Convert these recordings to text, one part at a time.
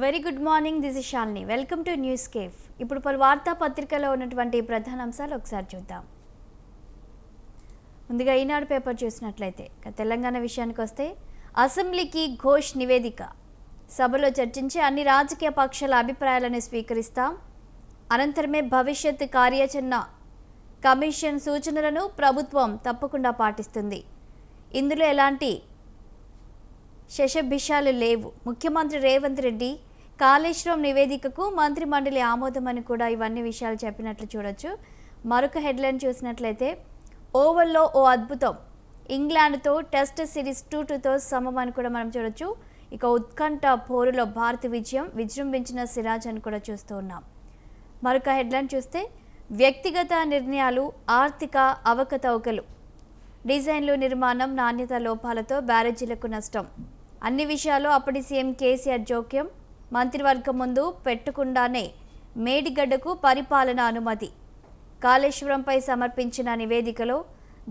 Very good morning, this is Shalini. Welcome to news cafe. ఇప్పుడు పలు వార్తాపత్రికలో ఉన్నటువంటి ప్రధాన అంశాలు ఒకసారి చూద్దాం. ముందుగా ఈనాడు పేపర్ చూసినట్లయితే తెలంగాణ విషయానికి వస్తే అసెంబ్లీకి ఘోష్ నివేదిక. సభలో చర్చించి అన్ని రాజకీయ పక్షాల అభిప్రాయాలను స్వీకరిస్తాం. అనంతరమే భవిష్యత్ కార్యాచరణ కమిషన్ సూచనలను ప్రభుత్వం తప్పకుండా పాటిస్తుంది. ఇందులో ఎలాంటి శషభిషాలు లేవు. ముఖ్యమంత్రి రేవంత్ రెడ్డి కాళేశ్వరం నివేదికకు మంత్రి మండలి ఆమోదం అని కూడా ఇవన్నీ విషయాలు చెప్పినట్లు చూడొచ్చు. మరొక హెడ్లైన్ చూసినట్లయితే ఓవర్లో ఓ అద్భుతం, ఇంగ్లాండ్తో టెస్ట్ సిరీస్ 2-2తో సమం అని కూడా మనం చూడొచ్చు. ఇక ఉత్కంఠ పోరులో భారత విజయం, విజృంభించిన సిరాజ్ అని కూడా చూస్తూ ఉన్నాం. మరొక హెడ్లైన్ చూస్తే వ్యక్తిగత నిర్ణయాలు, ఆర్థిక అవకతవకలు, డిజైన్లు, నిర్మాణం, నాణ్యత లోపాలతో బ్యారేజీలకు నష్టం. అన్ని విషయాల్లో అప్పటి సీఎం కేసీఆర్ జోక్యం. మంత్రివర్గం ముందు పెట్టకుండానే మేడిగడ్డకు పరిపాలన అనుమతి. కాళేశ్వరంపై సమర్పించిన నివేదికలో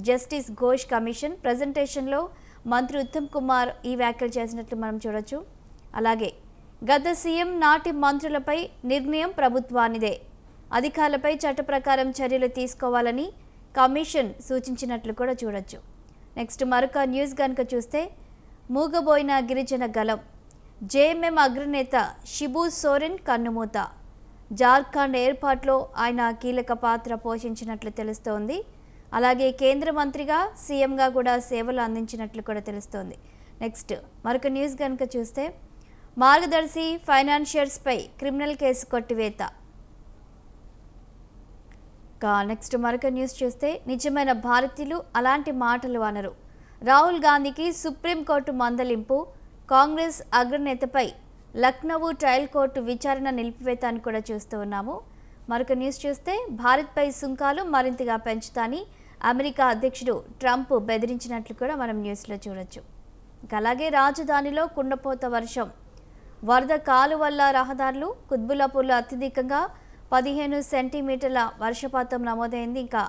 జస్టిస్ ఘోష్ కమిషన్ ప్రజెంటేషన్లో మంత్రి ఉత్తమ్ కుమార్ ఈ వ్యాఖ్యలు చేసినట్లు మనం చూడొచ్చు. అలాగే గత సీఎం నాటి మంత్రులపై నిర్ణయం ప్రభుత్వానిదే, అధికారులపై చట్ట ప్రకారం చర్యలు తీసుకోవాలని కమిషన్ సూచించినట్లు కూడా చూడొచ్చు. నెక్స్ట్ మరొక న్యూస్ కనుక చూస్తే మూగబోయిన గిరిజన గలం, జేఎంఎం అగ్రనేత షిబు సోరెన్ కన్నుమూత. జార్ఖండ్ ఏర్పాటులో ఆయన కీలక పాత్ర పోషించినట్లు తెలుస్తోంది. అలాగే కేంద్ర మంత్రిగా, సీఎంగా కూడా సేవలు అందించినట్లు కూడా తెలుస్తోంది. నెక్స్ట్ మరొక న్యూస్ కనుక చూస్తే మార్గదర్శి ఫైనాన్షియర్స్పై క్రిమినల్ కేసు కొట్టివేత. నెక్స్ట్ మరొక న్యూస్ చూస్తే నిజమైన భారతీయులు అలాంటి మాటలు అనరు. రాహుల్ గాంధీకి సుప్రీంకోర్టు మందలింపు. కాంగ్రెస్ అగ్రనేతపై లక్నో ట్రయల్ కోర్టు విచారణ నిలిపివేత అని కూడా చూస్తూ ఉన్నాము. మరొక న్యూస్ చూస్తే భారత్పై సుంకాలు మరింతగా పెంచుతాని అమెరికా అధ్యక్షుడు ట్రంప్ బెదిరించినట్లు కూడా మనం న్యూస్లో చూడొచ్చు. అలాగే రాజధానిలో కుండపోత వర్షం, వరద కాలు వల్ల రహదారులు, కుత్బుల్లాపూర్లో అత్యధికంగా 15 సెంటీమీటర్ల వర్షపాతం నమోదైంది. ఇంకా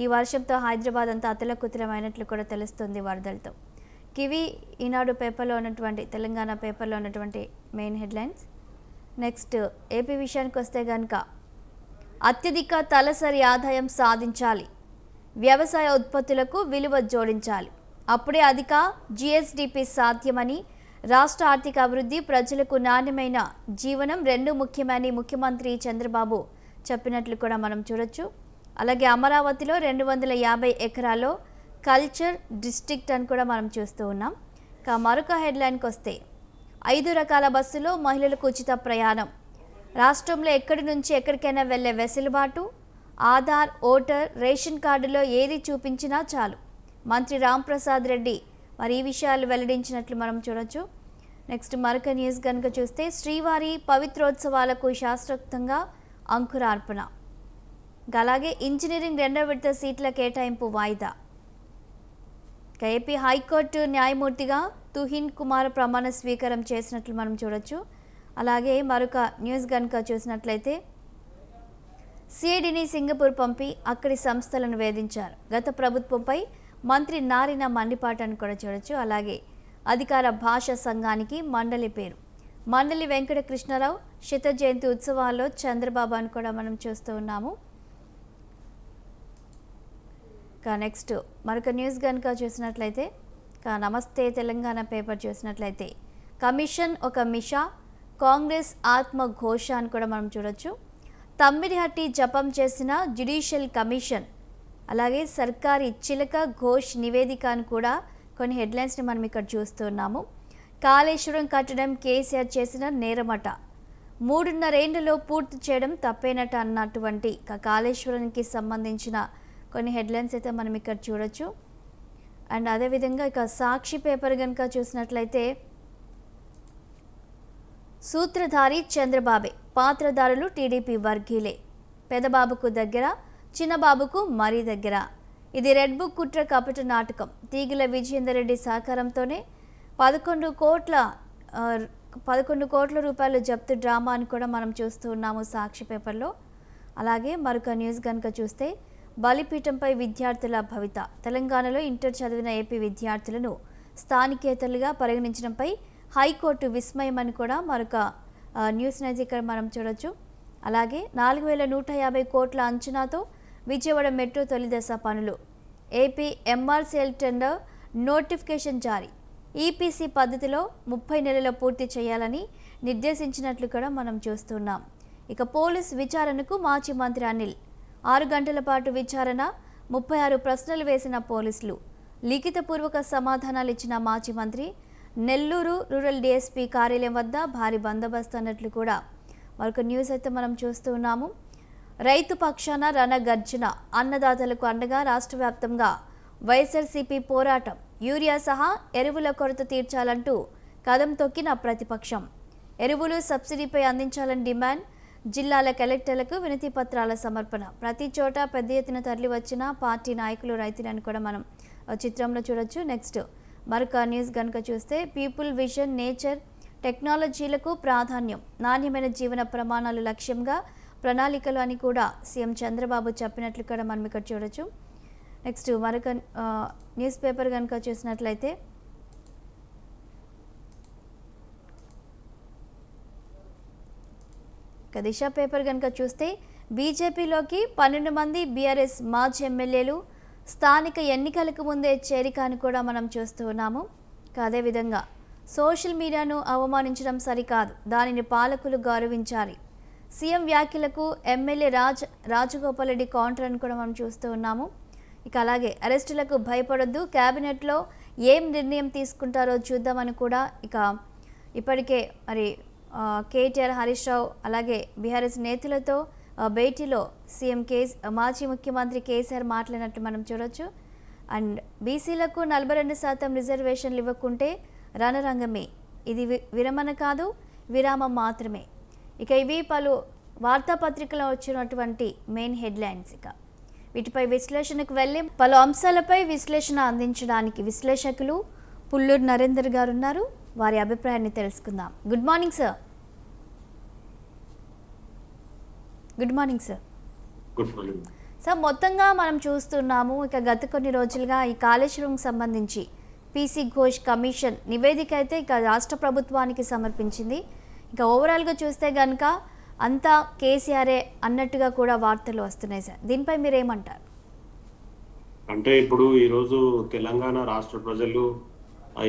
ఈ వర్షంతో హైదరాబాద్ అంతా అతలకుతలమైనట్లు కూడా తెలుస్తుంది వరదలతో. కివి ఈనాడు పేపర్లో ఉన్నటువంటి, తెలంగాణ పేపర్లో ఉన్నటువంటి మెయిన్ హెడ్లైన్స్. నెక్స్ట్ ఏపీ విషయానికి వస్తే కనుక అత్యధిక తలసరి ఆదాయం సాధించాలి, వ్యవసాయ ఉత్పత్తులకు విలువ జోడించాలి, అప్పుడే అధిక జిఎస్డిపి సాధ్యమని, రాష్ట్ర ఆర్థిక అభివృద్ధి, ప్రజలకు నాణ్యమైన జీవనం రెండు ముఖ్యమని ముఖ్యమంత్రి చంద్రబాబు చెప్పినట్లు కూడా మనం చూడొచ్చు. అలాగే అమరావతిలో 250 ఎకరాల్లో కల్చర్ డిస్ట్రిక్ట్ అని కూడా మనం చూస్తూ ఉన్నాం. ఇక మరొక హెడ్లైన్కి వస్తే 5 రకాల బస్సులో మహిళలకు ఉచిత ప్రయాణం, రాష్ట్రంలో ఎక్కడి నుంచి ఎక్కడికైనా వెళ్లే వెసులుబాటు, ఆధార్, ఓటర్, రేషన్ కార్డులో ఏది చూపించినా చాలు. మంత్రి రాంప్రసాద్ రెడ్డి మరి ఈ విషయాలు వెల్లడించినట్లు మనం చూడొచ్చు. నెక్స్ట్ మరొక న్యూస్ కనుక చూస్తే శ్రీవారి పవిత్రోత్సవాలకు శాస్త్రోక్తంగా అంకురార్పణ. అలాగే ఇంజనీరింగ్ 2వ విడత సీట్ల కేటాయింపు వాయిదా. ఏపీ హైకోర్టు న్యాయమూర్తిగా తుహిన్ కుమార్ ప్రమాణ స్వీకారం చేసినట్లు మనం చూడొచ్చు. అలాగే మరొక న్యూస్ కనుక చూసినట్లయితే సిఐడిని సింగపూర్ పంపి అక్కడి సంస్థలను వేధించారు. గత ప్రభుత్వంపై మంత్రి నారిన మండిపాటను కూడా చూడొచ్చు. అలాగే అధికార భాషా సంఘానికి మండలి పేరు, మండలి వెంకట కృష్ణారావు శత జయంతి ఉత్సవాల్లో చంద్రబాబు అని కూడా మనం చూస్తూ ఉన్నాము. నెక్స్ట్ మరొక న్యూస్ కనుక చూసినట్లయితే నమస్తే తెలంగాణ పేపర్ చూసినట్లయితే కమిషన్ ఒక మిషా, కాంగ్రెస్ ఆత్మఘోష అని కూడా మనం చూడొచ్చు. తమ్మిడిహట్టి జపం చేసిన జ్యుడిషియల్ కమిషన్, అలాగే సర్కారీ చిలక ఘోష్ నివేదిక అని కూడా కొన్ని హెడ్లైన్స్ని మనం ఇక్కడ చూస్తున్నాము. కాళేశ్వరం కట్టడం కేసీఆర్ చేసిన నేరమట, 3.5 ఏళ్లలో పూర్తి చేయడం తప్పేనట అన్నటువంటి కాళేశ్వరానికి సంబంధించిన కొన్ని హెడ్లైన్స్ అయితే మనం ఇక్కడ చూడొచ్చు. అండ్ అదేవిధంగా ఇక సాక్షి పేపర్ కనుక చూసినట్లయితే సూత్రధారి చంద్రబాబే, పాత్రధారులు టీడీపీ వర్గీలే, పెదబాబుకు దగ్గర, చిన్నబాబుకు మరీ దగ్గర. ఇది రెడ్ బుక్ కుట్ర కపట నాటకం. తీగిల విజయేందర్ రెడ్డి సహకారంతోనే 11 కోట్ల రూపాయలు జప్తు డ్రామా అని కూడా మనం చూస్తూ ఉన్నాము సాక్షి పేపర్లో. అలాగే మరొక న్యూస్ కనుక చూస్తే బలిపీఠంపై విద్యార్థుల భవిత. తెలంగాణలో ఇంటర్ చదివిన ఏపీ విద్యార్థులను స్థానికేతరులుగా పరిగణించడంపై హైకోర్టు విస్మయం అని కూడా మరొక న్యూస్ని అయితే ఇక్కడ మనం చూడొచ్చు. అలాగే 4150 కోట్ల అంచనాతో విజయవాడ మెట్రో తొలి దశ పనులు, ఏపీ ఎంఆర్సీఎల్ టెండర్ నోటిఫికేషన్ జారీ, ఈపీసీ పద్ధతిలో 30 నెలల్లో పూర్తి చేయాలని నిర్దేశించినట్లు కూడా మనం చూస్తున్నాం. ఇక పోలీస్ విచారణకు మాజీ మంత్రి అనిల్ 6 గంటల పాటు విచారణ, 36 ప్రశ్నలు వేసిన పోలీసులు, లిఖితపూర్వక సమాధానాలు ఇచ్చిన మాజీ మంత్రి. నెల్లూరు రూరల్ డీఎస్పీ కార్యాలయం వద్ద భారీ బందోబస్తు అన్నట్లు కూడా మరొక న్యూస్ అయితే మనం చూస్తూ ఉన్నాము. రైతు పక్షాన రణగర్జన, అన్నదాతలకు అండగా రాష్ట్ర వ్యాప్తంగా వైఎస్ఆర్సీపీ పోరాటం, యూరియా సహా ఎరువుల కొరత తీర్చాలంటూ కదం తొక్కిన ప్రతిపక్షం, ఎరువులు సబ్సిడీపై అందించాలని డిమాండ్, జిల్లాల కలెక్టర్లకు వినతి పత్రాల సమర్పణ, ప్రతి చోట పెద్ద ఎత్తున తరలి వచ్చిన పార్టీ నాయకులు, రైతులను కూడా మనం చిత్రంలో చూడొచ్చు. నెక్స్ట్ మరొక న్యూస్ కనుక చూస్తే, పీపుల్ విజన్, నేచర్, టెక్నాలజీలకు ప్రాధాన్యం, నాణ్యమైన జీవన ప్రమాణాలు లక్ష్యంగా ప్రణాళికలు అని కూడా సీఎం చంద్రబాబు చెప్పినట్లు కూడా మనం ఇక్కడ చూడొచ్చు. నెక్స్ట్ మరొక న్యూస్ పేపర్ కనుక చూసినట్లయితే, దిశ పేపర్ కనుక చూస్తే, బీజేపీలోకి 12 మంది బీఆర్ఎస్ మాజీ ఎమ్మెల్యేలు స్థానిక ఎన్నికలకు ముందే చేరిక అని కూడా మనం చూస్తూ ఉన్నాము. అదేవిధంగా సోషల్ మీడియాను అవమానించడం సరికాదు, దానిని పాలకులు గౌరవించాలి, సీఎం వ్యాఖ్యలకు ఎమ్మెల్యే రాజగోపాల్ రెడ్డి కౌంటర్ అని కూడా మనం చూస్తూ ఉన్నాము. ఇక అలాగే అరెస్టులకు భయపడొద్దు, కేబినెట్లో ఏం నిర్ణయం తీసుకుంటారో చూద్దామని కూడా ఇక ఇప్పటికే మరి కేటీఆర్, హరీష్ రావు అలాగే బీఆర్ఎస్ నేతలతో భేటీలో సీఎం మాజీ ముఖ్యమంత్రి కేసీఆర్ మాట్లాడినట్లు మనం చూడొచ్చు. అండ్ బీసీలకు 42% రిజర్వేషన్లు ఇవ్వకుంటే రణరంగమే, ఇది విరమణ కాదు, విరామం మాత్రమే. ఇక ఇవి పలు వార్తాపత్రికలో వచ్చినటువంటి మెయిన్ హెడ్లైన్స్. ఇక వీటిపై విశ్లేషణకు వెళ్ళి పలు అంశాలపై విశ్లేషణ అందించడానికి విశ్లేషకులు పుల్లూరు నరేందర్ గారు ఉన్నారు. వారి అభిప్రాయాన్ని తెలుసుకుందాం. Good morning sir. Good morning sir. Sir, మొత్తంగా మనం చూస్తున్నాము, ఇక గత కొన్ని రోజులుగా ఈ కాళేశ్వరం సంబంధించి పీసీ ఘోష్ కమిషన్ నివేదిక అయితే ఇక రాష్ట్ర ప్రభుత్వానికి సమర్పించింది. ఇక ఓవరాల్గా చూస్తే కనుక అంతా కేసీఆరే అన్నట్టుగా కూడా వార్తలు వస్తున్నాయి సార్. దీనిపై మీరేమంటారు? అంటే ఇప్పుడు ఈరోజు తెలంగాణ రాష్ట్ర ప్రజలు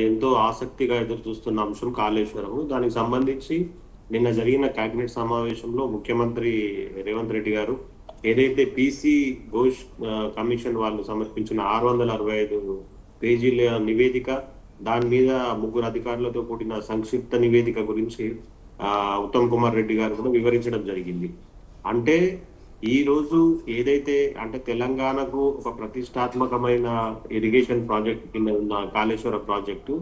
ఎంతో ఆసక్తిగా ఎదురు చూస్తున్న అంశం కాళేశ్వరం. దానికి సంబంధించి నిన్న జరిగిన కేబినెట్ సమావేశంలో ముఖ్యమంత్రి రేవంత్ రెడ్డి గారు ఏదైతే పీసీ ఘోష్ కమిషన్ వాళ్ళు సమర్పించిన 665 పేజీల నివేదిక, దాని మీద 3 అధికారులతో కూడిన సంక్షిప్త నివేదిక గురించి ఉత్తమ్ కుమార్ రెడ్డి గారు కూడా వివరించడం జరిగింది. అంటే ఈ రోజు ఏదైతే అంటే తెలంగాణకు ఒక ప్రతిష్టాత్మకమైన ఇరిగేషన్ ప్రాజెక్ట్ కింద ఉన్న కాళేశ్వరం ప్రాజెక్టు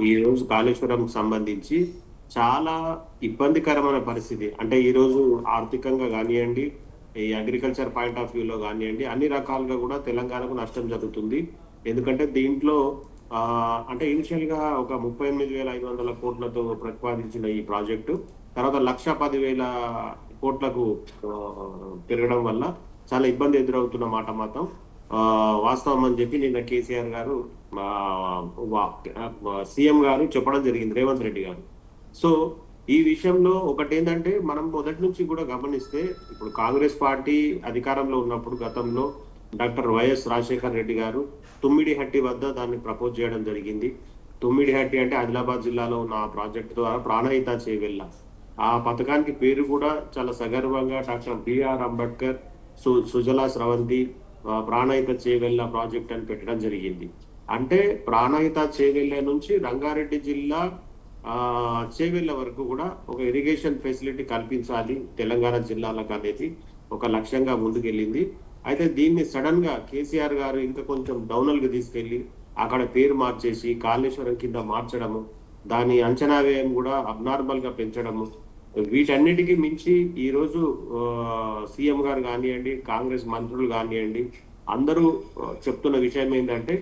ఈ రోజు కాళేశ్వరం సంబంధించి చాలా ఇబ్బందికరమైన పరిస్థితి. అంటే ఈ రోజు ఆర్థికంగా కానివ్వండి, ఈ అగ్రికల్చర్ పాయింట్ ఆఫ్ వ్యూలో కానివ్వండి, అన్ని రకాలుగా కూడా తెలంగాణకు నష్టం జరుగుతుంది. ఎందుకంటే దీంట్లో అంటే ఇనిషియల్ గా ఒక 38,500 కోట్లతో ప్రతిపాదించిన ఈ ప్రాజెక్టు తర్వాత 1,10,000 కోట్లకు పెరగడం వల్ల చాలా ఇబ్బంది ఎదురవుతున్న మాట మాత్రం వాస్తవం అని చెప్పి నిన్న కేసీఆర్ గారు సీఎం గారు చెప్పడం జరిగింది, రేవంత్ రెడ్డి గారు. సో ఈ విషయంలో ఒకటి ఏంటంటే, మనం మొదటి నుంచి కూడా గమనిస్తే ఇప్పుడు కాంగ్రెస్ పార్టీ అధికారంలో ఉన్నప్పుడు గతంలో డాక్టర్ వైఎస్ రాజశేఖర్ రెడ్డి గారు తుమ్మిడిహట్టి వద్ద దాన్ని ప్రపోజ్ చేయడం జరిగింది. తుమ్మిడిహట్టి అంటే ఆదిలాబాద్ జిల్లాలో ఉన్న ఆ ప్రాజెక్టు ద్వారా ప్రాణహిత చేవెళ్ళ, ఆ పథకానికి పేరు కూడా చాలా సగర్వంగా డాక్టర్ బిఆర్ అంబేద్కర్ సుజలా స్రవంతి ప్రాణహిత చేవెళ్ళ ప్రాజెక్ట్ అని పెట్టడం జరిగింది. అంటే ప్రాణహిత చేవెళ్ళ నుంచి రంగారెడ్డి జిల్లా చేవెళ్ళ వరకు కూడా ఒక ఇరిగేషన్ ఫెసిలిటీ కల్పించాలి తెలంగాణ జిల్లాలకు అనేది ఒక లక్ష్యంగా ముందుకెళ్ళింది. అయితే దీన్ని సడన్ గా కేసీఆర్ గారు ఇంకా కొంచెం డౌనల్గా తీసుకెళ్లి అక్కడ పేరు మార్చేసి కాళేశ్వరం కింద మార్చడము, దాని అంచనా వ్యయం కూడా అబ్నార్మల్ గా పెంచడము, వీటన్నిటికీ మించి ఈ రోజు సీఎం గారు కానివ్వండి, కాంగ్రెస్ మంత్రులు కానివ్వండి, అందరూ చెప్తున్న విషయం ఏంటంటే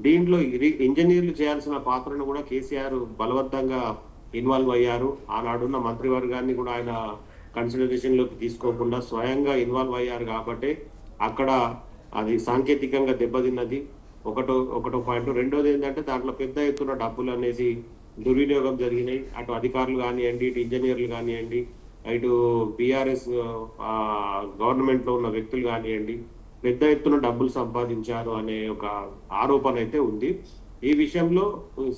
దీంట్లో ఇంజనీర్లు చేయాల్సిన పాత్రను కూడా కేసీఆర్ బలవంతంగా ఇన్వాల్వ్ అయ్యారు. ఆనాడున్న మంత్రివర్గాన్ని కూడా ఆయన కన్సిడరేషన్ లోకి తీసుకోకుండా స్వయంగా ఇన్వాల్వ్ అయ్యారు కాబట్టి అక్కడ అది సాంకేతికంగా దెబ్బతిన్నది. ఒకటో పాయింట్. రెండోది ఏంటంటే దాంట్లో పెద్ద ఎత్తున డబ్బులు అనేది దుర్వినియోగం జరిగినాయి. అటు అధికారులు కానివ్వండి, ఇటు ఇంజనీర్లు కానివ్వండి, ఇటు బీఆర్ఎస్ గవర్నమెంట్ లో ఉన్న వ్యక్తులు కానివ్వండి, పెద్ద ఎత్తున డబ్బులు సంపాదించారు అనే ఒక ఆరోపణ అయితే ఉంది. ఈ విషయంలో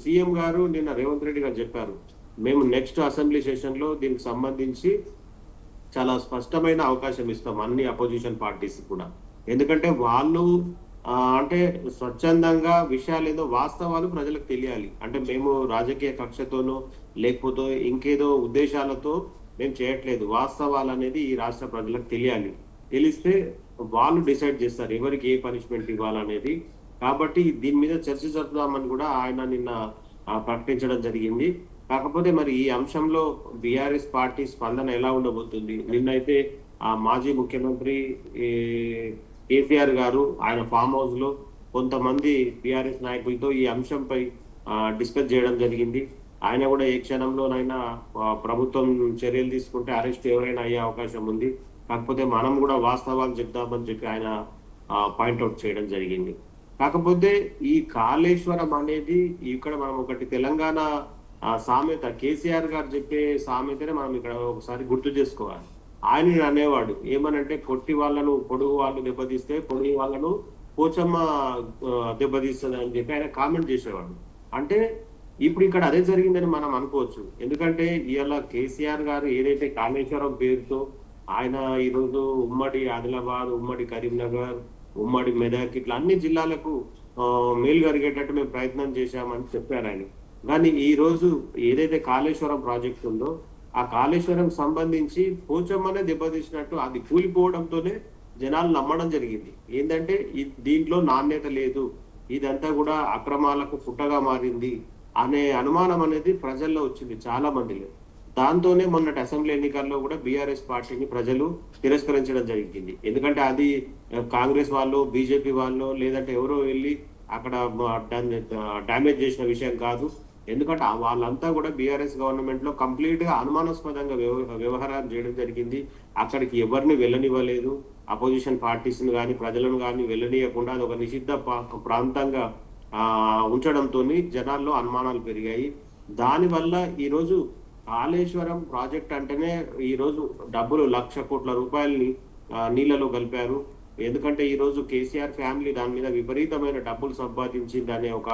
సీఎం గారు నిన్న రేవంత్ రెడ్డి గారు చెప్పారు, మేము నెక్స్ట్ అసెంబ్లీ సెషన్ లో దీనికి సంబంధించి చాలా స్పష్టమైన అవకాశం ఇస్తాం అన్ని అపోజిషన్ పార్టీస్ కూడా. ఎందుకంటే వాళ్ళు అంటే స్వచ్ఛందంగా విషయాలు ఏదో వాస్తవాలు ప్రజలకు తెలియాలి. అంటే మేము రాజకీయ కక్షతోనో లేకపోతే ఇంకేదో ఉద్దేశాలతో మేము చేయట్లేదు. వాస్తవాలు అనేది ఈ రాష్ట్ర ప్రజలకు తెలియాలి. తెలిస్తే వాళ్ళు డిసైడ్ చేస్తారు ఎవరికి ఏ పనిష్మెంట్ ఇవ్వాలనేది. కాబట్టి దీని మీద చర్చ జరుపుదామని కూడా ఆయన నిన్న ప్రకటించడం జరిగింది. కాకపోతే మరి ఈ అంశంలో బీఆర్ఎస్ పార్టీ స్పందన ఎలా ఉండబోతుంది? నిన్నైతే ఆ మాజీ ముఖ్యమంత్రి కేసీఆర్ గారు ఆయన ఫామ్ హౌస్ లో కొంతమంది బీఆర్ఎస్ నాయకులతో ఈ అంశంపై డిస్కస్ చేయడం జరిగింది. ఆయన కూడా ఏ క్షణంలోనైనా ప్రభుత్వం చర్యలు తీసుకుంటే అరెస్ట్ ఎవరైనా అయ్యే అవకాశం ఉంది, కాకపోతే మనం కూడా వాస్తవాలు చెప్తామని చెప్పి ఆయన పాయింట్అవుట్ చేయడం జరిగింది. కాకపోతే ఈ కాళేశ్వరం అనేది ఇక్కడ మనం ఒకటి తెలంగాణ సామెత, కేసీఆర్ గారు చెప్పే సామెతనే మనం ఇక్కడ ఒకసారి గుర్తు చేసుకోవాలి. ఆయన అనేవాడు ఏమనంటే, కొట్టి వాళ్ళను పొడుగు వాళ్ళు దెబ్బతీస్తే పొడుగు వాళ్ళను పోచమ్మ దెబ్బతీస్తుంది అని చెప్పి ఆయన కామెంట్ చేసేవాడు. అంటే ఇప్పుడు ఇక్కడ అదే జరిగిందని మనం అనుకోవచ్చు. ఎందుకంటే ఇవాళ కేసీఆర్ గారు ఏదైతే కాళేశ్వరం పేరుతో ఆయన ఈరోజు ఉమ్మడి ఆదిలాబాద్, ఉమ్మడి కరీంనగర్, ఉమ్మడి మెదక్ ఇట్లా అన్ని జిల్లాలకు మేలు జరిగేటట్టు మేము ప్రయత్నం చేశామని చెప్పారు ఆయన. కానీ ఈ రోజు ఏదైతే కాళేశ్వరం ప్రాజెక్ట్ ఉందో ఆ కాళేశ్వరం సంబంధించి పోచమ్మనే దెబ్బతీసినట్టు అది కూలిపోవడంతోనే జనాలు నమ్మడం జరిగింది. ఏంటంటే దీంట్లో నాణ్యత లేదు, ఇదంతా కూడా అక్రమాలకు పుట్టగా మారింది అనే అనుమానం అనేది ప్రజల్లో వచ్చింది చాలా మందిలో. దాంతోనే మొన్నటి అసెంబ్లీ ఎన్నికల్లో కూడా బీఆర్ఎస్ పార్టీని ప్రజలు తిరస్కరించడం జరిగింది. ఎందుకంటే అది కాంగ్రెస్ వాళ్ళు, బీజేపీ వాళ్ళు లేదంటే ఎవరో వెళ్ళి అక్కడ డ్యామేజ్ చేసిన విషయం కాదు. ఎందుకంటే వాళ్ళంతా కూడా బీఆర్ఎస్ గవర్నమెంట్ లో కంప్లీట్ గా అనుమానాస్పదంగా వ్యవహారం చేయడం జరిగింది. అక్కడికి ఎవరిని వెళ్ళనివ్వలేదు. అపోజిషన్ పార్టీస్ ని కానీ ప్రజలను కానీ వెళ్ళనీయకుండా అది ఒక నిషిద్ధ ప్రాంతంగా ఉంచడంతో జనాల్లో అనుమానాలు పెరిగాయి. దానివల్ల ఈరోజు కాళేశ్వరం ప్రాజెక్ట్ అంటేనే ఈరోజు డబ్బులు 1,00,000 కోట్ల రూపాయలని నీళ్లలో కలిపారు. ఎందుకంటే ఈరోజు కేసీఆర్ ఫ్యామిలీ దాని మీద విపరీతమైన డబ్బులు సంపాదించింది అనే ఒక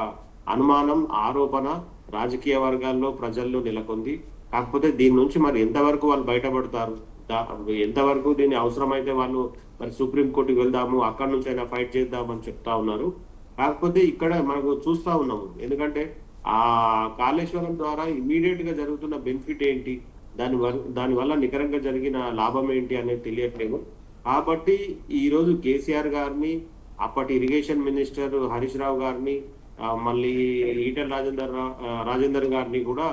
అనుమానం, ఆరోపణ రాజకీయ వర్గాల్లో ప్రజల్లో నెలకొంది. కాకపోతే దీని నుంచి మరి ఎంతవరకు వాళ్ళు బయటపడతారు, ఎంతవరకు దీన్ని అవసరమైతే వాళ్ళు మరి సుప్రీంకోర్టుకి వెళ్దాము, అక్కడి నుంచి అయినా ఫైట్ చేద్దామని చెప్తా ఉన్నారు. కాకపోతే ఇక్కడ మనకు చూస్తా ఉన్నాము, ఎందుకంటే ఆ కాళేశ్వరం ద్వారా ఇమీడియట్ గా జరుగుతున్న బెనిఫిట్ ఏంటి, దాని వల్ల నికరంగా జరిగిన లాభం ఏంటి అనేది తెలియట్లేదు. కాబట్టి ఈ రోజు కేసీఆర్ గారిని, అప్పటి ఇరిగేషన్ మినిస్టర్ హరీష్ రావు గారిని, మళ్ళీ ఈటెల రాజేందర్ గారిని కూడా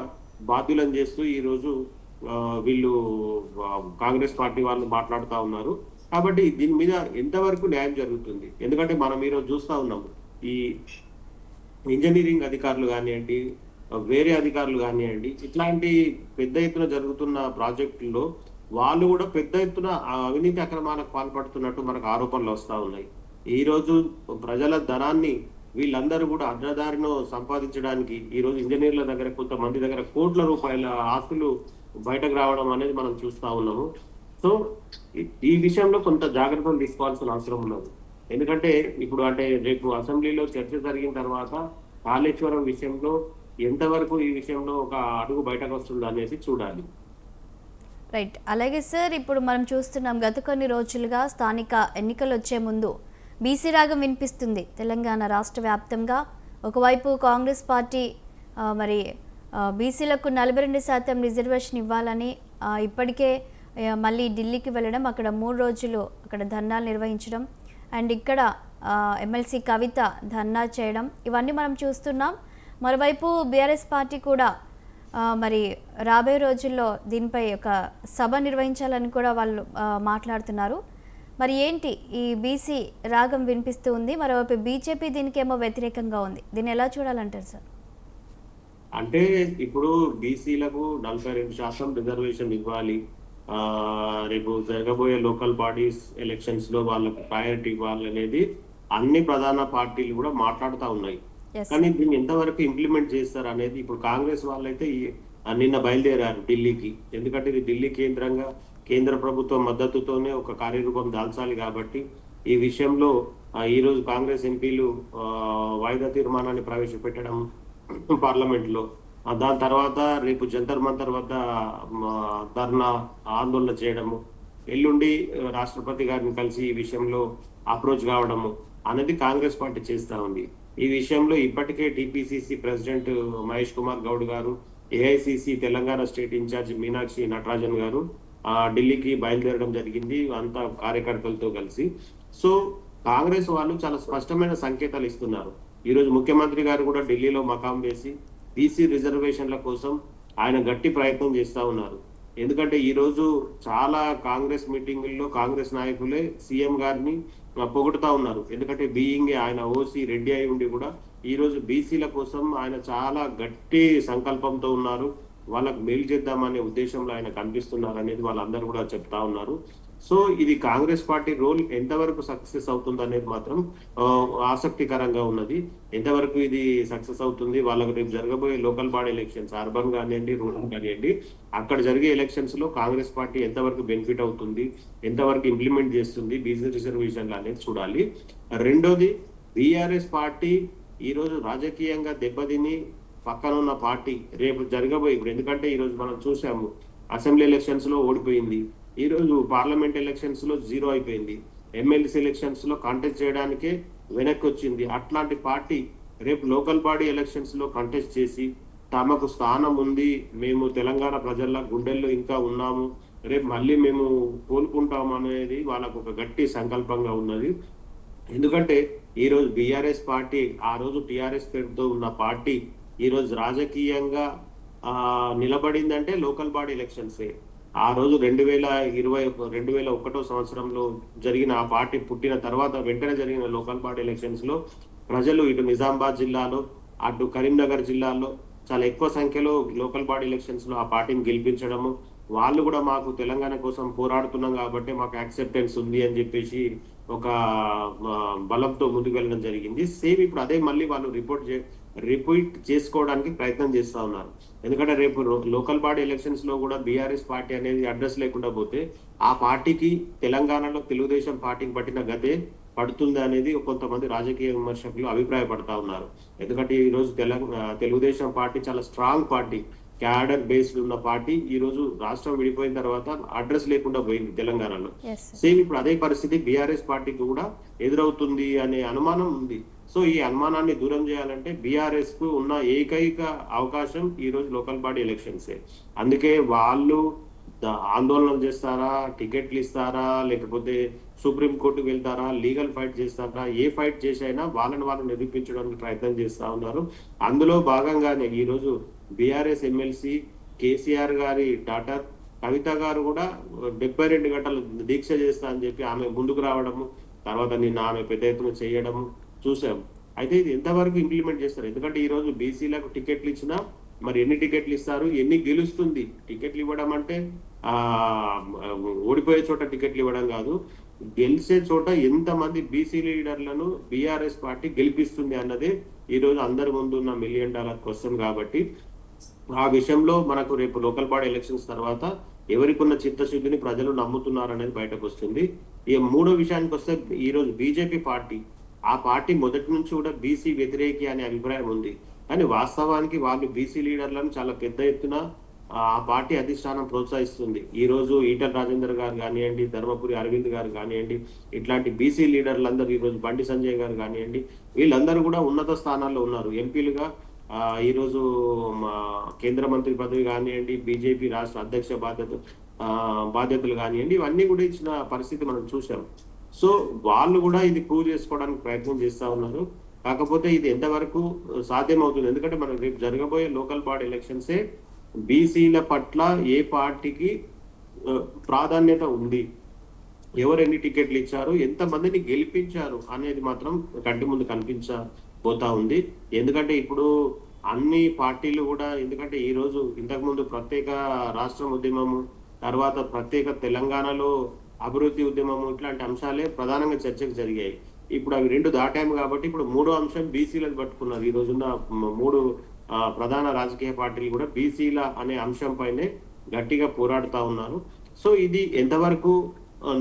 బాధ్యులను చేస్తూ ఈ రోజు వీళ్ళు కాంగ్రెస్ పార్టీ వాళ్ళు మాట్లాడుతూ ఉన్నారు. కాబట్టి దీని మీద ఎంతవరకు న్యాయం జరుగుతుంది? ఎందుకంటే మనం ఈరోజు చూస్తా ఉన్నాము, ఈ ఇంజనీరింగ్ అధికారులు కానివ్వండి, వేరే అధికారులు కానివ్వండి, ఇట్లాంటి పెద్ద ఎత్తున జరుగుతున్న ప్రాజెక్టుల్లో వాళ్ళు కూడా పెద్ద ఎత్తున అవినీతి అక్రమాలకు పాల్పడుతున్నట్టు మనకు ఆరోపణలు వస్తా ఉన్నాయి. ఈ రోజు ప్రజల ధనాన్ని వీళ్ళందరూ కూడా అడ్డదారిను సంపాదించడానికి ఈ రోజు ఇంజనీర్ల దగ్గర, కొంతమంది దగ్గర కోట్ల రూపాయల ఆస్తులు బయటకు రావడం అనేది మనం చూస్తా ఉన్నాము. సో ఈ విషయంలో కొంత జాగ్రత్తలు తీసుకోవాల్సిన అవసరం ఉన్నది. ఎందుకంటే ఇప్పుడు అంటే రేపు అసెంబ్లీలో చర్చ జరిగిన తర్వాత కాళేశ్వరం విషయంలో ఎంతవరకు ఈ విషయంలో ఒక అడుగు బయటకు వస్తుంది అనేది చూడాలి. రైట్. అలాగే సార్, ఇప్పుడు మనం చూస్తున్నాం గత కొన్ని రోజులుగా స్థానిక ఎన్నికలు వచ్చే ముందు బీసీ రాగం వినిపిస్తుంది తెలంగాణ రాష్ట్ర వ్యాప్తంగా. ఒకవైపు కాంగ్రెస్ పార్టీ మరి బీసీలకు 42% రిజర్వేషన్ ఇవ్వాలని ఇప్పటికే మళ్ళీ ఢిల్లీకి వెళ్ళడం, అక్కడ 3 రోజులు అక్కడ ధర్నాలు నిర్వహించడం, అండ్ ఇక్కడ ఎమ్మెల్సీ కవిత ధర్నా చేయడం, ఇవన్నీ మనం చూస్తున్నాం. మరోవైపు బీఆర్ఎస్ పార్టీ కూడా మరి రాబోయే రోజుల్లో దీనిపై ఒక సభ నిర్వహించాలని కూడా వాళ్ళు మాట్లాడుతున్నారు. మరి ఏంటి ఈ బీసీ రాగం వినిపిస్తూ ఉంది, మరోవైపు బీజేపీ దీనికేమో వ్యతిరేకంగా ఉంది. దీన్ని ఎలా చూడాలంటారు సార్? అంటే ఇప్పుడు బీసీలకు 42% రిజర్వేషన్ ఇవ్వాలి, రేపు జరగబోయే లోకల్ బాడీస్ ఎలక్షన్స్ లో వాళ్ళకు ప్రయారిటీ ఇవ్వాలి అనేది అన్ని ప్రధాన పార్టీలు కూడా మాట్లాడుతూ ఉన్నాయి. ఎస్. కానీ దీన్ని ఎంతవరకు ఇంప్లిమెంట్ చేస్తారు అనేది ఇప్పుడు కాంగ్రెస్ వాళ్ళైతే నిన్న బయలుదేరారు ఢిల్లీకి. ఎందుకంటే ఇది ఢిల్లీ కేంద్రంగా కేంద్ర ప్రభుత్వం మద్దతుతోనే ఒక కార్యరూపం దాల్చాలి కాబట్టి ఈ విషయంలో ఈ రోజు కాంగ్రెస్ ఎంపీలు వాయిదా తీర్మానాన్ని ప్రవేశపెట్టడం పార్లమెంట్ లో, దాని తర్వాత రేపు జంతర్ మంతర్ వద్ద ధర్నా ఆందోళన చేయడము, ఎల్లుండి రాష్ట్రపతి గారిని కలిసి ఈ విషయంలో అప్రోచ్ కావడము అనేది కాంగ్రెస్ పార్టీ చేస్తా ఉంది. ఈ విషయంలో ఇప్పటికే TPCC president Mahesh Kumar Goud garu, AICC Telangana state incharge Meenakshi Natarajan garu ఢిల్లీకి బయలుదేరడం జరిగింది అంతా కార్యకర్తలతో కలిసి. సో కాంగ్రెస్ వాళ్ళు చాలా స్పష్టమైన సంకేతాలు ఇస్తున్నారు. ఈ రోజు ముఖ్యమంత్రి గారు కూడా ఢిల్లీలో మకాం వేసి బీసీ రిజర్వేషన్ల కోసం ఆయన గట్టి ప్రయత్నం చేస్తా ఉన్నారు. ఎందుకంటే ఈ రోజు చాలా కాంగ్రెస్ మీటింగుల్లో కాంగ్రెస్ నాయకులే సీఎం గారిని పొగుడుతా ఉన్నారు. ఎందుకంటే బీయింగ్ ఆయన ఓసీ రెడ్డి అయి ఉండి కూడా ఈ రోజు బీసీల కోసం ఆయన చాలా గట్టి సంకల్పంతో ఉన్నారు. వాళ్ళకు మేలు చేద్దామనే ఉద్దేశంలో ఆయన కనిపిస్తున్నారు అనేది వాళ్ళందరూ కూడా చెప్తా ఉన్నారు. సో ఇది కాంగ్రెస్ పార్టీ రోల్ ఎంతవరకు సక్సెస్ అవుతుంది అనేది మాత్రం ఆసక్తికరంగా ఉన్నది. ఎంతవరకు ఇది సక్సెస్ అవుతుంది, వాళ్ళకు రేపు జరగబోయే లోకల్ బాడీ ఎలక్షన్స్ అర్బన్ కానివ్వండి, రూరల్ కానివ్వండి, అక్కడ జరిగే ఎలక్షన్స్ లో కాంగ్రెస్ పార్టీ ఎంతవరకు బెనిఫిట్ అవుతుంది, ఎంతవరకు ఇంప్లిమెంట్ చేస్తుంది బీసీ రిజర్వేషన్లు అనేది చూడాలి. రెండోది, బీఆర్ఎస్ పార్టీ ఈ రోజు రాజకీయంగా దెబ్బతిని పక్కనున్న పార్టీ రేపు జరగబోయే, ఇప్పుడు ఎందుకంటే ఈ రోజు మనం చూసాము అసెంబ్లీ ఎలక్షన్స్ లో ఓడిపోయింది, ఈ రోజు పార్లమెంట్ ఎలక్షన్స్ లో 0 అయిపోయింది, ఎమ్మెల్సీ ఎలక్షన్స్ లో కాంటెస్ట్ చేయడానికే వెనక్కి వచ్చింది. అట్లాంటి పార్టీ రేపు లోకల్ బాడీ ఎలక్షన్స్ లో కంటెస్ట్ చేసి తమకు స్థానం ఉంది, మేము తెలంగాణ ప్రజల గుండెల్లో ఇంకా ఉన్నాము, రేపు మళ్ళీ మేము కోలుకుంటాము అనేది వాళ్ళకు ఒక గట్టి సంకల్పంగా ఉన్నది. ఎందుకంటే ఈ రోజు బీఆర్ఎస్ పార్టీ ఆ రోజు టిఆర్ఎస్ పేరుతో ఉన్న పార్టీ ఈ రోజు రాజకీయంగా నిలబడిందంటే లోకల్ బాడీ ఎలక్షన్సే. ఆ రోజు 2021 సంవత్సరంలో జరిగిన ఆ పార్టీ పుట్టిన తర్వాత వెంటనే జరిగిన లోకల్ బాడీ ఎలక్షన్స్ లో ప్రజలు ఇటు నిజామాబాద్ జిల్లాలో అటు కరీంనగర్ జిల్లాలో చాలా ఎక్కువ సంఖ్యలో లోకల్ బాడీ ఎలక్షన్స్ లో ఆ పార్టీని గెలిపించడము, వాళ్ళు కూడా మాకు తెలంగాణ కోసం పోరాడుతున్నాం కాబట్టి మాకు యాక్సెప్టెన్స్ ఉంది అని చెప్పేసి ఒక బలంతో ముందుకు వెళ్ళడం జరిగింది. సేమ్ ఇప్పుడు అదే మళ్ళీ వాళ్ళు రిపీట్ చేసుకోవడానికి ప్రయత్నం చేస్తా ఉన్నారు. ఎందుకంటే రేపు లోకల్ బాడీ ఎలక్షన్స్ లో కూడా బీఆర్ఎస్ పార్టీ అనేది అడ్రస్ లేకుండా పోతే ఆ పార్టీకి తెలంగాణలో తెలుగుదేశం పార్టీకి పట్టిన గతే పడుతుంది అనేది కొంతమంది రాజకీయ విమర్శకులు అభిప్రాయపడతా ఉన్నారు. ఎందుకంటే ఈ రోజు తెలుగుదేశం పార్టీ చాలా స్ట్రాంగ్ పార్టీ, క్యాడర్ బేస్డ్ ఉన్న పార్టీ ఈ రోజు రాష్ట్రం విడిపోయిన తర్వాత అడ్రస్ లేకుండా పోయింది తెలంగాణలో. సేమ్ ఇప్పుడు అదే పరిస్థితి బీఆర్ఎస్ పార్టీకి కూడా ఎదురవుతుంది అనే అనుమానం ఉంది. సో ఈ అనుమానాన్ని దూరం చేయాలంటే బీఆర్ఎస్ కు ఉన్న ఏకైక అవకాశం ఈ రోజు లోకల్ బాడీ ఎలక్షన్సే. అందుకే వాళ్ళు ఆందోళనలు చేస్తారా, టికెట్లు ఇస్తారా, లేకపోతే సుప్రీం కోర్టుకు వెళ్తారా, లీగల్ ఫైట్ చేస్తారా, ఏ ఫైట్ చేసైనా వాళ్ళు నిరూపించడానికి ప్రయత్నం చేస్తా ఉన్నారు. అందులో భాగంగానే ఈ రోజు బీఆర్ఎస్ ఎమ్మెల్సీ కేసీఆర్ గారి డాటర్ కవిత గారు కూడా 72 గంటలు దీక్ష చేస్తా అని చెప్పి ఆమె ముందుకు రావడము, తర్వాత నిన్న ఆమె పెద్ద ఎత్తున చేయడము చూసాం. అయితే ఇది ఎంతవరకు ఇంప్లిమెంట్ చేస్తారు? ఎందుకంటే ఈ రోజు బీసీలకు టికెట్లు ఇచ్చినా మరి ఎన్ని టికెట్లు ఇస్తారు, ఎన్ని గెలుస్తుంది? టికెట్లు ఇవ్వడం అంటే ఓడిపోయే చోట టికెట్లు ఇవ్వడం కాదు, గెలిచే చోట ఎంతమంది బీసీ లీడర్లను బీఆర్ఎస్ పార్టీ గెలిపిస్తుంది అన్నదే ఈ రోజు అందరి ముందు ఉన్న $1 మిలియన్ క్వశ్చన్. కాబట్టి ఆ విషయంలో మనకు రేపు లోకల్ బాడీ ఎలక్షన్స్ తర్వాత ఎవరికున్న చిత్తశుద్ధిని ప్రజలు నమ్ముతున్నారు అనేది బయటకు వస్తుంది. ఈ మూడో విషయానికి వస్తే ఈ రోజు బీజేపీ పార్టీ, ఆ పార్టీ మొదటి నుంచి కూడా బీసీ వ్యతిరేకి అనే అభిప్రాయం ఉంది. కానీ వాస్తవానికి వాళ్ళు బీసీ లీడర్లను చాలా పెద్ద ఎత్తున ఆ పార్టీ అధిష్టానం ప్రోత్సహిస్తుంది. ఈ రోజు ఈటల రాజేందర్ గారు కానివ్వండి, ధర్మపురి అరవింద్ గారు కానివ్వండి, ఇట్లాంటి బీసీ లీడర్లందరూ ఈ రోజు బండి సంజయ్ గారు కానివ్వండి, వీళ్ళందరూ కూడా ఉన్నత స్థానాల్లో ఉన్నారు. ఎంపీలుగా ఈ రోజు కేంద్ర మంత్రి పదవి కానివ్వండి, బీజేపీ రాష్ట్ర అధ్యక్ష బాధ్యతలు కానివ్వండి, ఇవన్నీ కూడా ఇచ్చిన పరిస్థితి మనం చూసాం. సో వాళ్ళు కూడా ఇది ప్రూవ్ చేసుకోవడానికి ప్రయత్నం చేస్తా ఉన్నారు. కాకపోతే ఇది ఎంతవరకు సాధ్యమవుతుంది? ఎందుకంటే మనం రేపు జరగబోయే లోకల్ బాడీ ఎలక్షన్సే బీసీల పట్ల ఏ పార్టీకి ప్రాధాన్యత ఉంది, ఎవరు ఎన్ని టికెట్లు ఇచ్చారు, ఎంతమందిని గెలిపించారు అనేది మాత్రం కంటి ముందు కనిపించబోతా ఉంది. ఎందుకంటే ఇప్పుడు అన్ని పార్టీలు కూడా, ఎందుకంటే ఈ రోజు ఇంతకుముందు ప్రత్యేక రాష్ట్రం ఉద్యమము, తర్వాత ప్రత్యేక తెలంగాణలో అభివృద్ధి ఉద్యమము, ఇట్లాంటి అంశాలే ప్రధానంగా చర్చకు జరిగాయి. ఇప్పుడు అవి 2 దాటాము కాబట్టి ఇప్పుడు మూడో అంశం బీసీలను పట్టుకున్నారు. ఈ రోజున్న 3 ప్రధాన రాజకీయ పార్టీలు కూడా బీసీల అనే అంశం పైనే గట్టిగా పోరాడుతా ఉన్నారు. సో ఇది ఎంతవరకు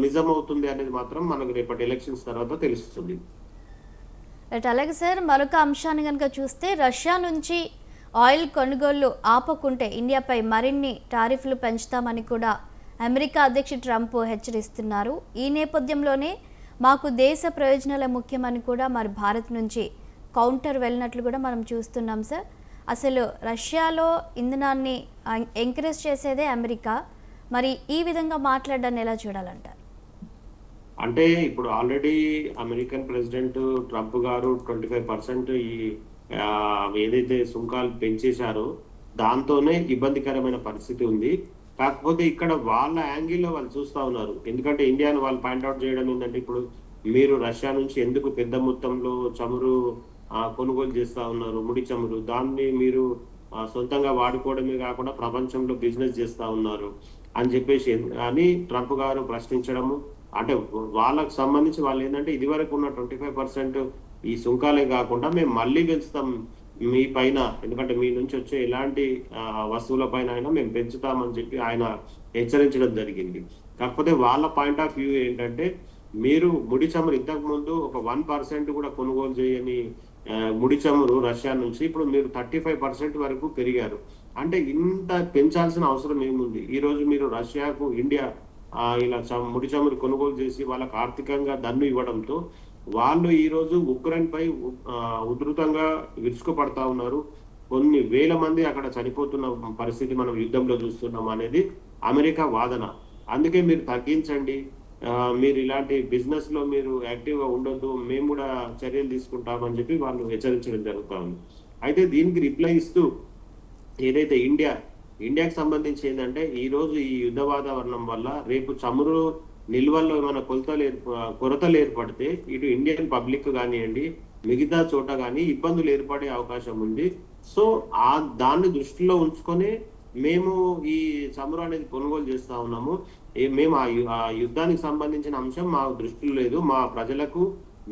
నిజమవుతుంది అనేది మాత్రం మనకు రేపటి ఎలక్షన్స్ తర్వాత తెలుస్తుంది. రైట్. అలాగే సార్, మరొక అంశాన్ని కనుక చూస్తే రష్యా నుంచి ఆయిల్ కొనుగోళ్లు ఆపకుంటే ఇండియాపై మరిన్ని టారిఫ్లు పెంచుతామని కూడా అమెరికా అధ్యక్షుడు ట్రంప్ హెచ్చరిస్తున్నారు. ఈ నేపథ్యంలోనే మాకు దేశ ప్రయోజనాలే ముఖ్యమని కూడా మరి భారత్ నుంచి కౌంటర్ వెళ్ళినట్లు కూడా మనం చూస్తున్నాం సార్. అసలు రష్యాలో ఇంధనాన్ని ఎంకరేజ్ చేసేదే అమెరికా. మరి ఈ విధంగా మాట్లాడడాన్ని ఎలా చూడాలంటారు? అంటే ఇప్పుడు ఆల్రెడీ అమెరికన్ ప్రెసిడెంట్ ట్రంప్ గారు 25% ఈ ఏదైతే సుంకాలు పెంచేశారో దాంతోనే ఇబ్బందికరమైన పరిస్థితి ఉంది. కాకపోతే ఇక్కడ వాళ్ళ యాంగిల్లో వాళ్ళు చూస్తా ఉన్నారు. ఎందుకంటే ఇండియాను వాళ్ళు పాయింట్అవుట్ చేయడం ఏంటంటే, ఇప్పుడు మీరు రష్యా నుంచి ఎందుకు పెద్ద మొత్తంలో చమురు కొనుగోలు చేస్తా ఉన్నారు, ముడి చమురు, దాన్ని మీరు సొంతంగా వాడుకోవడమే కాకుండా ప్రపంచంలో బిజినెస్ చేస్తా ఉన్నారు అని చెప్పేసి అని ట్రంప్ గారు ప్రశ్నించడము. అంటే వాళ్ళకు సంబంధించి వాళ్ళు ఏంటంటే ఇది వరకు ఉన్న 25% ఈ సుంకాలే కాకుండా మేము మళ్ళీ పెంచుతాం మీ పైన, ఎందుకంటే మీ నుంచి వచ్చే ఎలాంటి వస్తువుల పైన అయినా మేము పెంచుతామని చెప్పి ఆయన హెచ్చరించడం జరిగింది. కాకపోతే వాళ్ళ పాయింట్ ఆఫ్ వ్యూ ఏంటంటే, మీరు ముడి చమురు ఇంతకు ముందు ఒక 1% కూడా కొనుగోలు చేయని ముడి చమురు రష్యా నుంచి ఇప్పుడు మీరు 35% వరకు పెరిగారు. అంటే ఇంత పెంచాల్సిన అవసరం ఏముంది? ఈ రోజు మీరు రష్యాకు ఇండియా ఇలా ముడి చమురు కొనుగోలు చేసి వాళ్ళకు ఆర్థికంగా దన్ను ఇవ్వడంతో వాళ్ళు ఈ రోజు ఉక్రెయిన్ పై ఉధృతంగా విరుచుకుపడతా ఉన్నారు. కొన్ని వేల మంది అక్కడ చనిపోతున్న పరిస్థితి మనం యుద్ధంలో చూస్తున్నాం అనేది అమెరికా వాదన. అందుకే మీరు తగ్గించండి, మీరు ఇలాంటి బిజినెస్ లో మీరు యాక్టివ్ గా ఉండొద్దు, మేము కూడా చర్యలు తీసుకుంటామని చెప్పి వాళ్ళు హెచ్చరించడం జరుగుతా ఉంది. అయితే దీనికి రిప్లై ఇస్తూ ఏదైతే ఇండియాకి సంబంధించి ఏంటంటే, ఈ రోజు ఈ యుద్ధ వాతావరణం వల్ల రేపు చమురు నిల్వల్లో ఏమైనా కొరతలు ఏర్పడితే ఇటు ఇండియన్ పబ్లిక్ కానివ్వండి, మిగతా చోట కానీ ఇబ్బందులు ఏర్పడే అవకాశం ఉంది. సో దాన్ని దృష్టిలో ఉంచుకొని మేము ఈ చమురు అనేది కొనుగోలు చేస్తా ఉన్నాము. మేము ఆ యుద్ధానికి సంబంధించిన అంశం మా దృష్టిలో లేదు, మా ప్రజలకు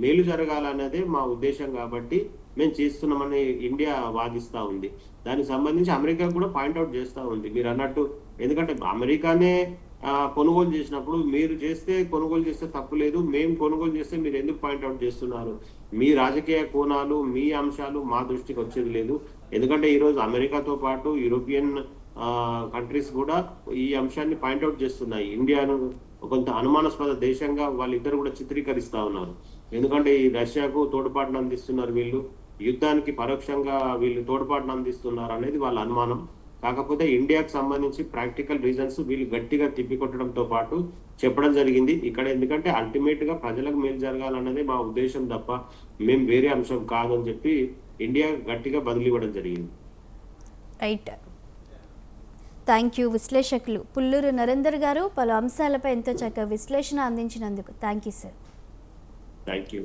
మేలు జరగాలన్నదే మా ఉద్దేశం కాబట్టి మేము చేస్తున్నామని ఇండియా వాదిస్తా ఉంది. దానికి సంబంధించి అమెరికా కూడా పాయింట్అవుట్ చేస్తా ఉంది మీరు అన్నట్టు. ఎందుకంటే అమెరికానే కొనుగోలు చేసినప్పుడు మీరు కొనుగోలు చేస్తే తప్పు లేదు, మేము కొనుగోలు చేస్తే మీరు ఎందుకు పాయింట్అవుట్ చేస్తున్నారు? మీ రాజకీయ కోణాలు, మీ అంశాలు మా దృష్టికి వచ్చేది లేదు. ఎందుకంటే ఈరోజు అమెరికాతో పాటు యూరోపియన్ కంట్రీస్ కూడా ఈ అంశాన్ని పాయింట్అవుట్ చేస్తున్నాయి. ఇండియాను కొంత అనుమానాస్పద దేశంగా వాళ్ళిద్దరు కూడా చిత్రీకరిస్తా ఉన్నారు. ఎందుకంటే ఈ రష్యాకు తోడ్పాటును అందిస్తున్నారు వీళ్ళు, యుద్ధానికి పరోక్షంగా వీళ్ళు తోడ్పాటును అందిస్తున్నారు అనేది వాళ్ళ అనుమానం. కాకపోతే ఇండియాకు సంబంధించి ప్రాక్టికల్ రీజన్స్ వీళ్ళు గట్టిగా తిప్పికొట్టడంతో పాటు చెప్పడం జరిగింది ఇక్కడ. ఎందుకంటే అల్టిమేట్ గా ప్రజలకు మేలు జరగాలన్నదే మా ఉద్దేశం తప్ప మేము వేరే అంశం కాదని చెప్పి ఇండియా గట్టిగా బదిలీ ఇవ్వడం జరిగింది. రైట్. థ్యాంక్ యూ విశ్లేషకులు పుల్లూరు నరేందర్ గారు పలు అంశాలపై ఎంతో చక్కగా విశ్లేషణ అందించినందుకు thank you sir. Thank you.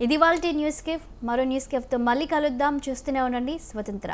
ఇది వాల్టీ న్యూస్ కేఫ్. మరో న్యూస్ కేఫ్తో మళ్ళీ కలుద్దాం. చూస్తూనే ఉండండి స్వతంత్ర.